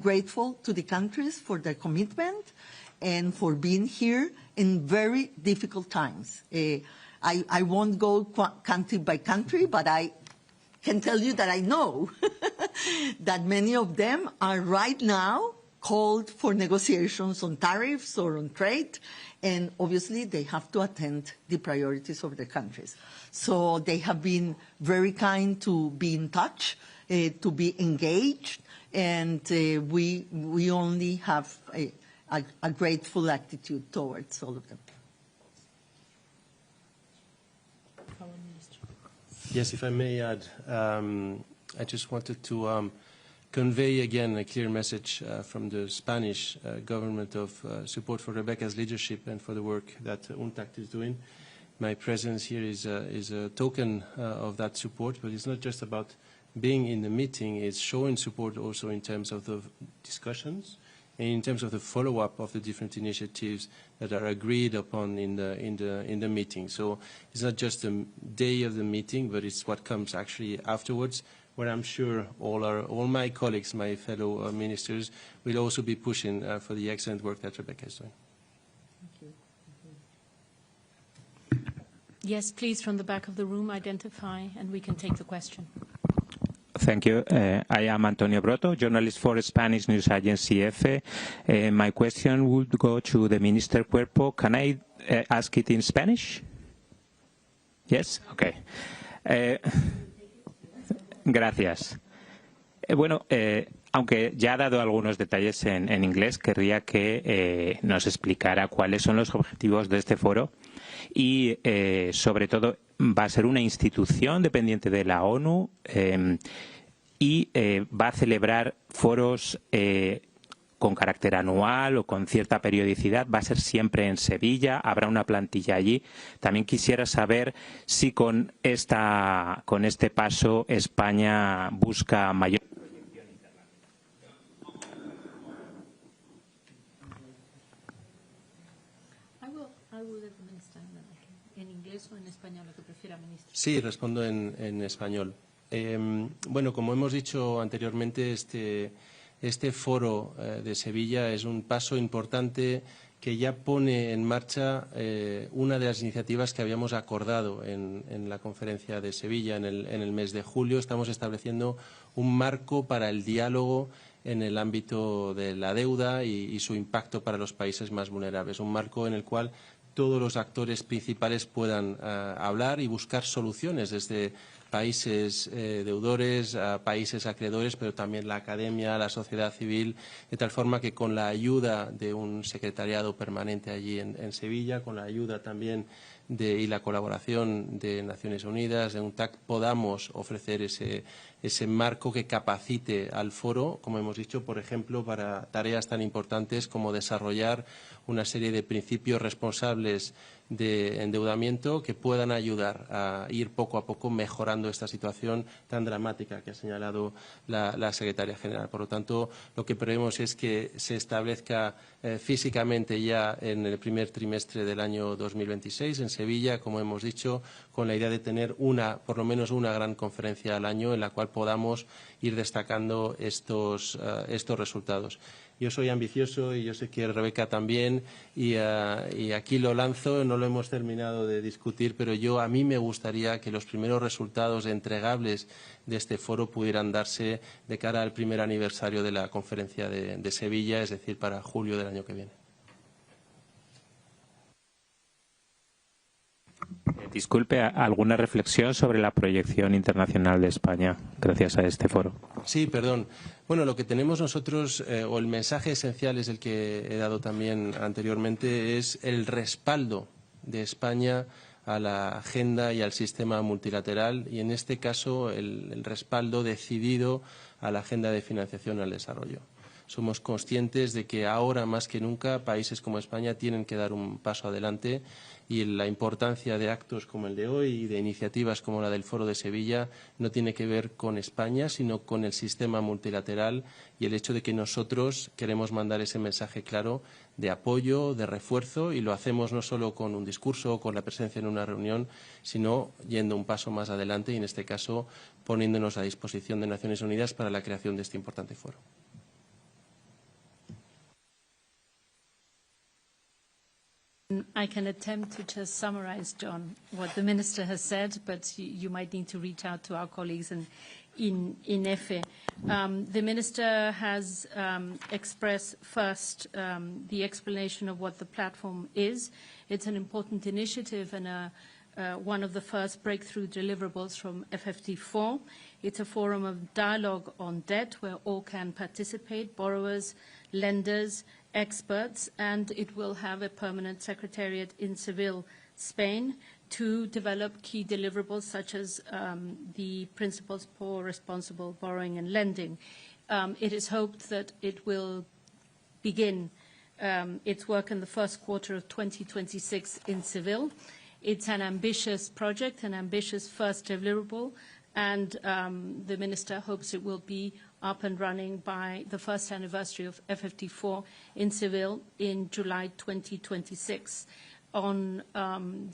grateful to the countries for their commitment and for being here in very difficult times. I won't go country by country, but I can tell you that I know that many of them are right now called for negotiations on tariffs or on trade, and obviously they have to attend the priorities of the countries. So they have been very kind to be in touch, to be engaged, and we only have a grateful attitude towards all of them. Yes, if I may add, I just wanted to convey again a clear message from the Spanish government of support for Rebeca's leadership and for the work that UNCTAD is doing. My presence here is a token of that support, but it's not just about being in the meeting, it's showing support also in terms of the discussions and in terms of the follow-up of the different initiatives that are agreed upon in the meeting. So it's not just the day of the meeting, but it's what comes actually afterwards, where I'm sure all my colleagues, my fellow ministers, will also be pushing for the excellent work that Rebeca is doing. Thank you. Yes, please, from the back of the room, identify, and we can take the question. Thank you. I am Antonio Broto, journalist for Spanish news agency EFE. My question would go to the Minister Cuerpo. Can I ask it in Spanish? Yes? Okay. Gracias. Bueno, aunque ya ha dado algunos detalles en inglés, querría que nos explicara cuáles son los objetivos de este foro y, sobre todo, va a ser una institución dependiente de la ONU y va a celebrar foros con carácter anual o con cierta periodicidad. Va a ser siempre en Sevilla, habrá una plantilla allí. También quisiera saber si con este paso España busca mayor proyección internacional. ¿En inglés o en español, lo que prefiera, ministro? Sí, respondo en español. Bueno, como hemos dicho anteriormente, este foro de Sevilla es un paso importante que ya pone en marcha una de las iniciativas que habíamos acordado en la conferencia de Sevilla en el mes de julio. Estamos estableciendo un marco para el diálogo en el ámbito de la deuda y su impacto para los países más vulnerables. Un marco en el cual todos los actores principales puedan hablar y buscar soluciones desde países deudores a países acreedores, pero también la academia, la sociedad civil, de tal forma que con la ayuda de un secretariado permanente allí en Sevilla, con la ayuda también y la colaboración de Naciones Unidas, de UNCTAD, podamos ofrecer ese marco que capacite al foro, como hemos dicho, por ejemplo, para tareas tan importantes como desarrollar una serie de principios responsables de endeudamiento que puedan ayudar a ir poco a poco mejorando esta situación tan dramática que ha señalado la Secretaria General. Por lo tanto, lo que prevemos es que se establezca físicamente ya en el primer trimestre del año 2026 en Sevilla, como hemos dicho, con la idea de tener por lo menos una gran conferencia al año en la cual podamos ir destacando estos resultados. Yo soy ambicioso y yo sé que Rebeca también y aquí lo lanzo, no lo hemos terminado de discutir, pero a mí me gustaría que los primeros resultados entregables de este foro pudieran darse de cara al primer aniversario de la conferencia de Sevilla, es decir, para julio del año que viene. Disculpe, ¿alguna reflexión sobre la proyección internacional de España gracias a este foro? Sí, perdón. Bueno, lo que tenemos nosotros, o el mensaje esencial es el que he dado también anteriormente, es el respaldo de España a la agenda y al sistema multilateral y, en este caso, el respaldo decidido a la agenda de financiación al desarrollo. Somos conscientes de que ahora más que nunca países como España tienen que dar un paso adelante y la importancia de actos como el de hoy y de iniciativas como la del Foro de Sevilla no tiene que ver con España, sino con el sistema multilateral y el hecho de que nosotros queremos mandar ese mensaje claro de apoyo, de refuerzo, y lo hacemos no solo con un discurso o con la presencia en una reunión, sino yendo un paso más adelante y, en este caso, poniéndonos a disposición de Naciones Unidas para la creación de este importante foro. I can attempt to just summarize, John, what the Minister has said, but you might need to reach out to our colleagues in EFE. The Minister has expressed first the explanation of what the platform is. It's an important initiative and one of the first breakthrough deliverables from FFT4. It's a forum of dialogue on debt where all can participate, borrowers, lenders, experts, and it will have a permanent secretariat in Seville, Spain, to develop key deliverables such as the principles for responsible borrowing and lending. It is hoped that it will begin its work in the first quarter of 2026 in Seville. It's an ambitious project, an ambitious first deliverable, and the Minister hopes it will be up and running by the first anniversary of FFT4 in Seville in July 2026. On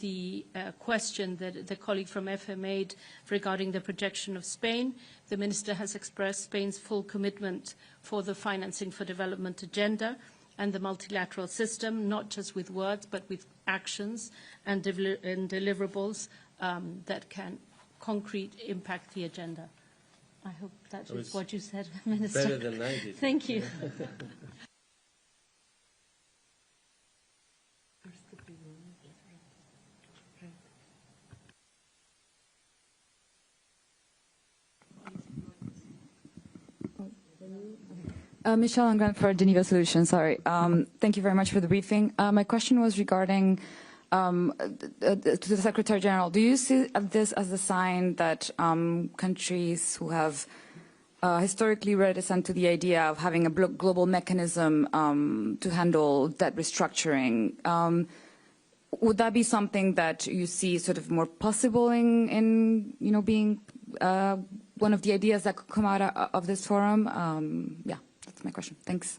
the question that the colleague from EFE made regarding the projection of Spain, the Minister has expressed Spain's full commitment for the Financing for Development agenda and the multilateral system, not just with words, but with actions and deliverables that can concrete impact the agenda. I hope that is what you said, Minister. Better than I did. Thank you. Michelle Angran for Geneva Solutions. Sorry. Thank you very much for the briefing. My question was regarding to the Secretary-General. Do you see this as a sign that countries who have historically reticent to the idea of having a global mechanism to handle debt restructuring, would that be something that you see sort of more possible in being one of the ideas that could come out of this forum? Yeah. That's my question. Thanks.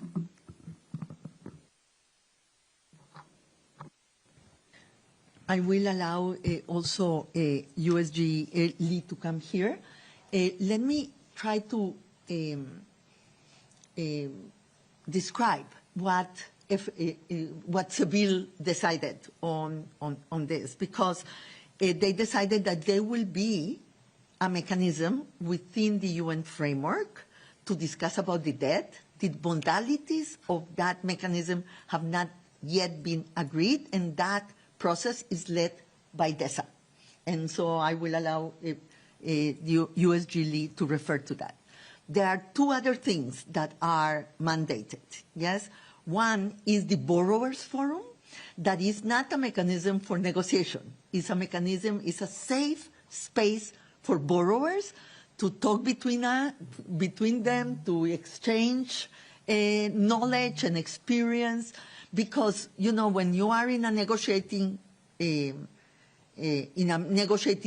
I will allow also USG Lee to come here. Let me try to describe what Seville decided on this, because they decided that there will be a mechanism within the UN framework to discuss about the debt. The modalities of that mechanism have not yet been agreed, and that process is led by DESA. And so I will allow USG Lee to refer to that. There are two other things that are mandated, yes? One is the Borrowers Forum. That is not a mechanism for negotiation. It's a mechanism, it's a safe space for borrowers to talk between them, to exchange knowledge and experience, because when you are in a negotiating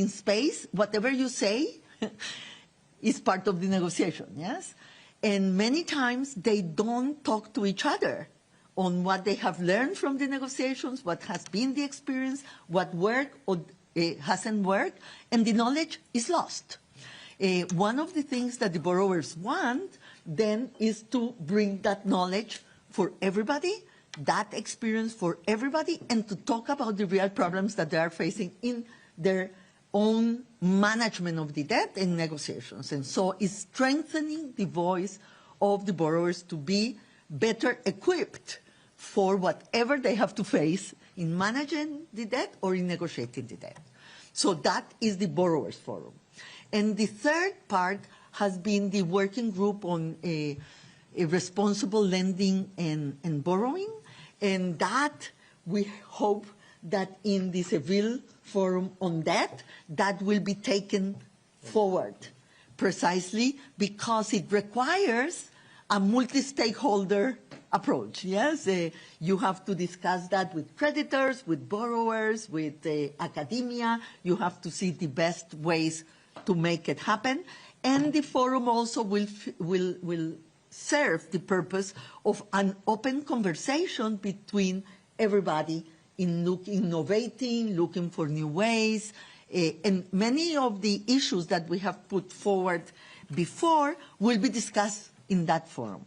space, whatever you say is part of the negotiation, yes? And many times they don't talk to each other on what they have learned from the negotiations, what has been the experience, what worked or hasn't worked, and the knowledge is lost. One of the things that the borrowers want then is to bring that knowledge for everybody, that experience for everybody, and to talk about the real problems that they are facing in their own management of the debt and negotiations. And so it's strengthening the voice of the borrowers to be better equipped for whatever they have to face in managing the debt or in negotiating the debt. So that is the Borrowers Forum. And the third part has been the working group on a responsible lending and borrowing. And that we hope that in the Seville Forum on debt, that will be taken forward precisely because it requires a multi-stakeholder approach, yes? You have to discuss that with creditors, with borrowers, with academia. You have to see the best ways to make it happen. And the forum also will serve the purpose of an open conversation between everybody in innovating, looking for new ways. And many of the issues that we have put forward before will be discussed in that forum.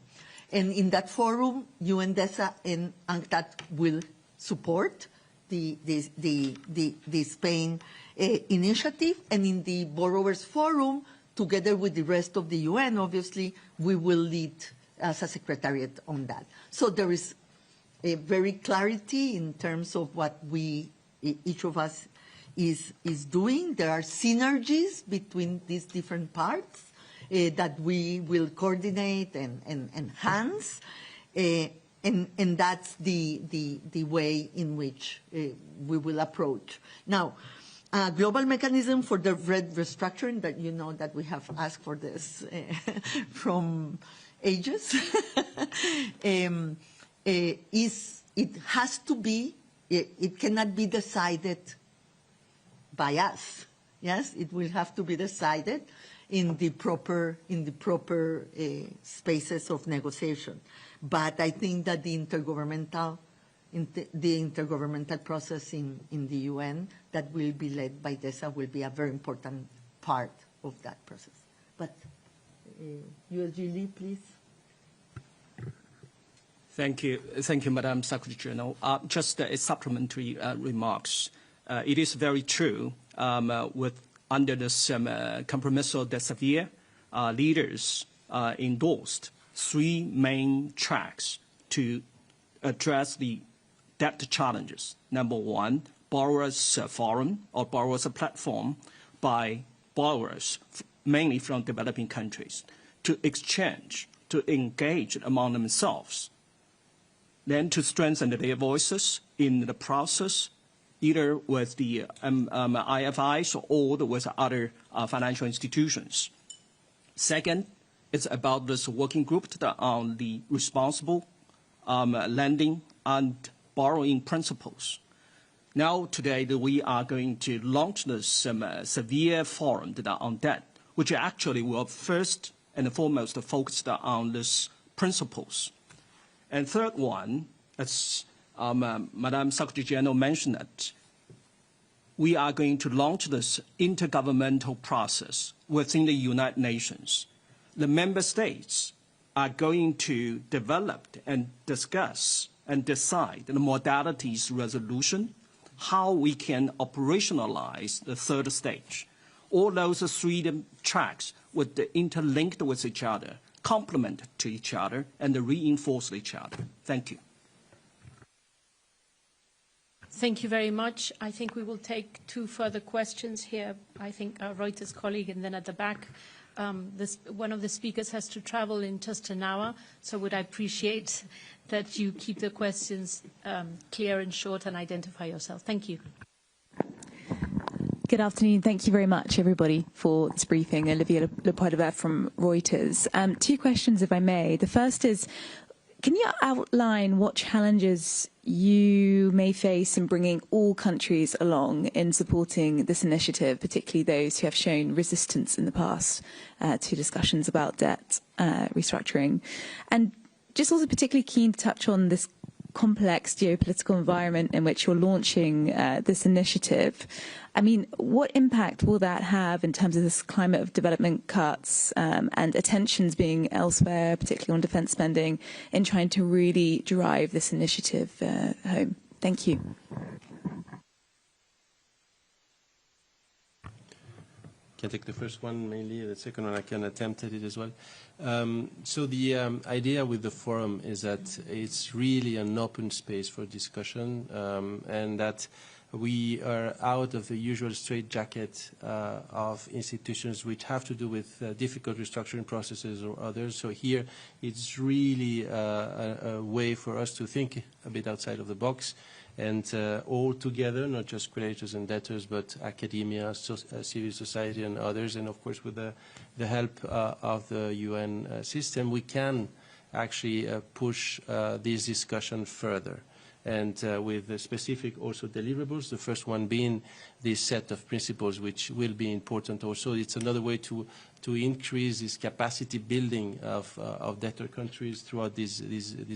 And in that forum, UNDESA and UNCTAD will support the Spain initiative, and in the Borrowers Forum, together with the rest of the UN, obviously, we will lead as a secretariat on that. So there is a very clarity in terms of what each of us is doing. There are synergies between these different parts that we will coordinate and enhance, and that's the way in which we will approach. Now, global mechanism for the red restructuring, that you know that we have asked for this from ages, it has to be, it cannot be decided by us. Yes, it will have to be decided in the proper spaces of negotiation. But I think that the intergovernmental process in the UN that will be led by DESA will be a very important part of that process. But USG, please. Thank you, Madam Secretary-General. Just a supplementary remarks. It is very true under this Compromiso de Sevilla, leaders endorsed 3 main tracks to address the debt challenges. Number 1, borrowers forum or borrowers platform by borrowers, mainly from developing countries, to exchange, to engage among themselves, then to strengthen their voices in the process, either with the IFIs or with other financial institutions. Second, it's about this working group on the responsible lending and borrowing principles. Now, today, we are going to launch this Severe Forum on debt, which actually will first and foremost focus on these principles. And third one, as Madam Secretary-General mentioned that we are going to launch this intergovernmental process within the United Nations. The member states are going to develop and discuss and decide the modalities resolution, how we can operationalize the third stage. All those 3 tracks would interlink with each other, complement to each other, and reinforce each other. Thank you. Thank you very much. I think we will take 2 further questions here. I think our Reuters colleague, and then at the back, one of the speakers has to travel in just an hour, so would I appreciate that you keep the questions clear and short and identify yourself. Thank you. Good afternoon. Thank you very much, everybody, for this briefing. Olivia Lepoidovert from Reuters. 2 questions, if I may. The first is, can you outline what challenges you may face in bringing all countries along in supporting this initiative, particularly those who have shown resistance in the past to discussions about debt restructuring? And just also particularly keen to touch on this complex geopolitical environment in which you're launching this initiative. I mean, what impact will that have in terms of this climate of development cuts and attentions being elsewhere, particularly on defence spending, in trying to really drive this initiative home? Thank you. Can take the first one mainly, the second one I can attempt at it as well. So the idea with the forum is that it's really an open space for discussion, and that we are out of the usual straitjacket of institutions which have to do with difficult restructuring processes or others. So here it's really a way for us to think a bit outside of the box, and all together, not just creditors and debtors, but academia, civil society and others, and of course with the help of the UN system, we can actually push this discussion further. And with the specific also deliverables, the first one being this set of principles, which will be important also. It's another way to increase this capacity building of debtor countries throughout these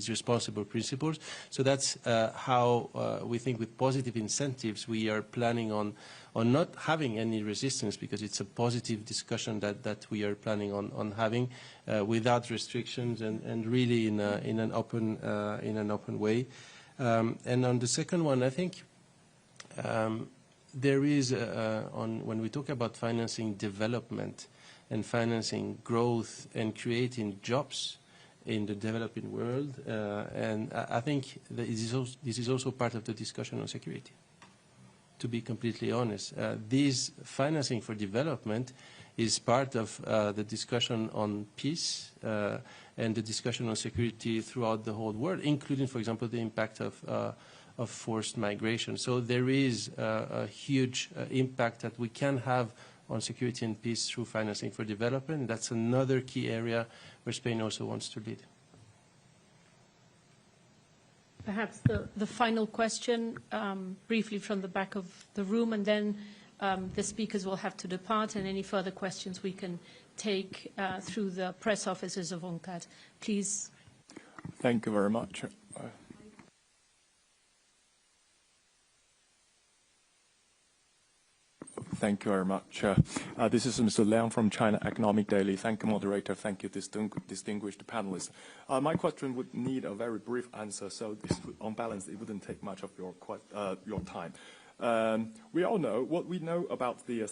responsible principles. So that's how we think with positive incentives we are planning on not having any resistance, because it's a positive discussion that we are planning on having without restrictions and really in an open way. And on the second one, I think there is, when we talk about financing development and financing growth and creating jobs in the developing world, and I think that this is also part of the discussion on security. To be completely honest, this financing for development is part of the discussion on peace and the discussion on security throughout the whole world, including, for example, the impact of forced migration. So there is a huge impact that we can have on security and peace through financing for development. That's another key area where Spain also wants to lead. Perhaps the final question, briefly from the back of the room, and then the speakers will have to depart, and any further questions we can take through the press offices of UNCTAD. Please. Thank you very much. Thank you very much. This is Mr. Liang from China Economic Daily. Thank you, moderator. Thank you, distinguished panelists. My question would need a very brief answer, so this, on balance, it wouldn't take much of your time. We all know what we know about the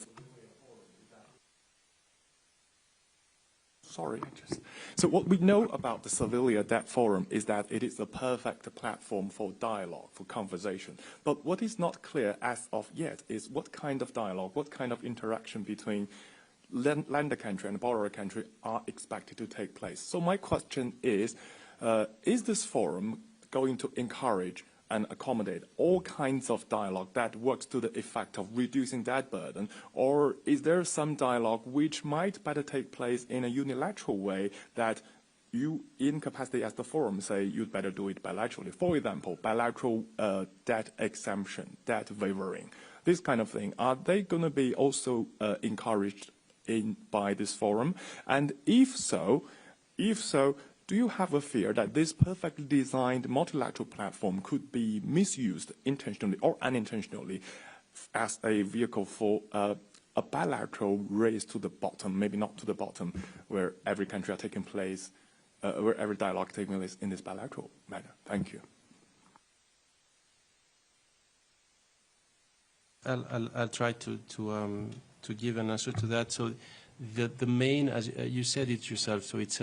So what we know about the Seville Debt Forum is that it is the perfect platform for dialogue, for conversation. But what is not clear as of yet is what kind of dialogue, what kind of interaction between lender country and borrower country are expected to take place. So my question is this forum going to encourage and accommodate all kinds of dialogue that works to the effect of reducing that burden? Or is there some dialogue which might better take place in a unilateral way that you, in capacity as the forum, say you'd better do it bilaterally? For example, bilateral debt exemption, debt waivering, this kind of thing. Are they going to be also encouraged by this forum? And if so, do you have a fear that this perfectly designed multilateral platform could be misused intentionally or unintentionally as a vehicle for a bilateral race to the bottom, maybe not to the bottom, where every country are taking place, where every dialogue taking place in this bilateral manner? Thank you. I'll try to give an answer to that. So the main, as you said it yourself, so it's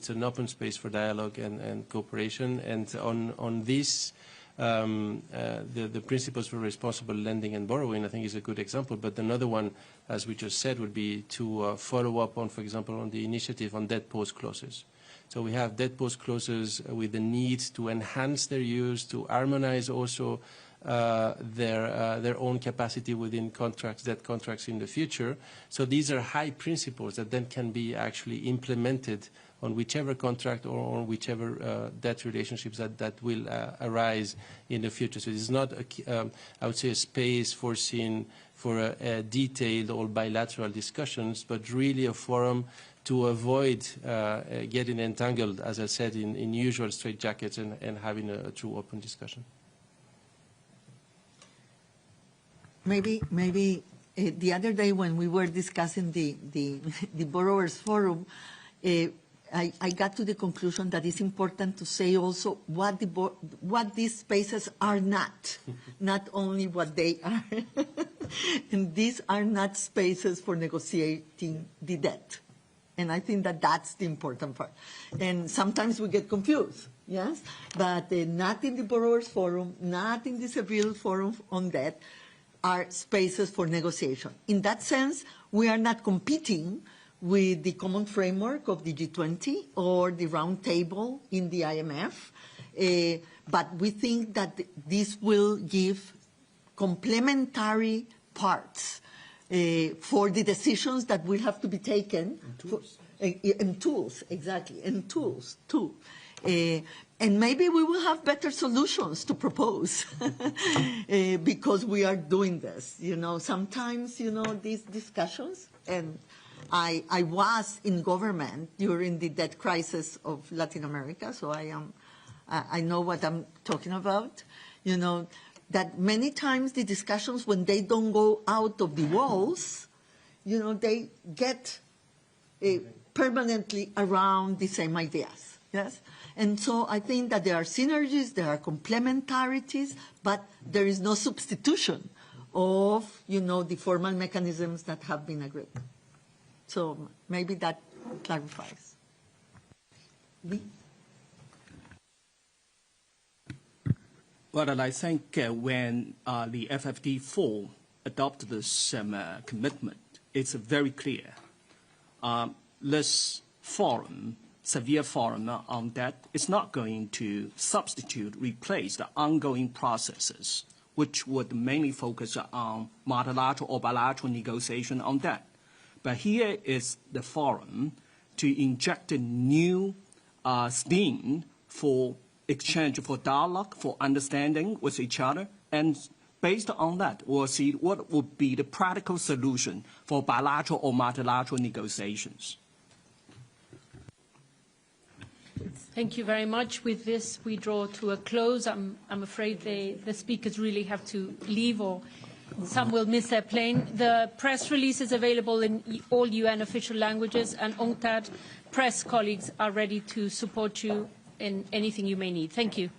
an open space for dialogue and cooperation. And on this, the principles for responsible lending and borrowing, I think, is a good example. But another one, as we just said, would be to follow up on, for example, on the initiative on debt pause clauses. So we have debt pause clauses with the need to enhance their use, to harmonize also their own capacity within contracts, debt contracts in the future. So these are high principles that then can be actually implemented on whichever contract or on whichever debt relationships that will arise in the future. So this is not, I would say, a space foreseen for detailed or bilateral discussions, but really a forum to avoid getting entangled, as I said, in usual straitjackets and having a true open discussion. Maybe the other day when we were discussing the Borrowers Forum, I got to the conclusion that it's important to say also what these spaces are not only what they are. And these are not spaces for negotiating the debt. And I think that that's the important part. And sometimes we get confused, yes? But not in the Borrowers Forum, not in the Seville Forum on debt, are spaces for negotiation. In that sense, we are not competing with the common framework of the G20 or the round table in the IMF, but we think that this will give complementary parts for the decisions that will have to be taken. And tools, exactly, and tools too. And maybe we will have better solutions to propose because we are doing this. You know, sometimes, you know, these discussions, and I was in government during the debt crisis of Latin America, so I know what I'm talking about. You know, that many times the discussions, when they don't go out of the walls, you know, they get permanently around the same ideas, yes? And so I think that there are synergies, there are complementarities, but there is no substitution of, the formal mechanisms that have been agreed. So maybe that clarifies. Well, I think when the FFD4 adopted this commitment, it's very clear. This forum, severe forum on that, is not going to replace the ongoing processes, which would mainly focus on multilateral or bilateral negotiation on that. But here is the forum to inject a new steam for exchange, for dialogue, for understanding with each other, and based on that, we'll see what would be the practical solution for bilateral or multilateral negotiations. Thank you very much. With this, we draw to a close. I'm afraid the speakers really have to leave, or some will miss their plane. The press release is available in all UN official languages, and UNCTAD press colleagues are ready to support you in anything you may need. Thank you.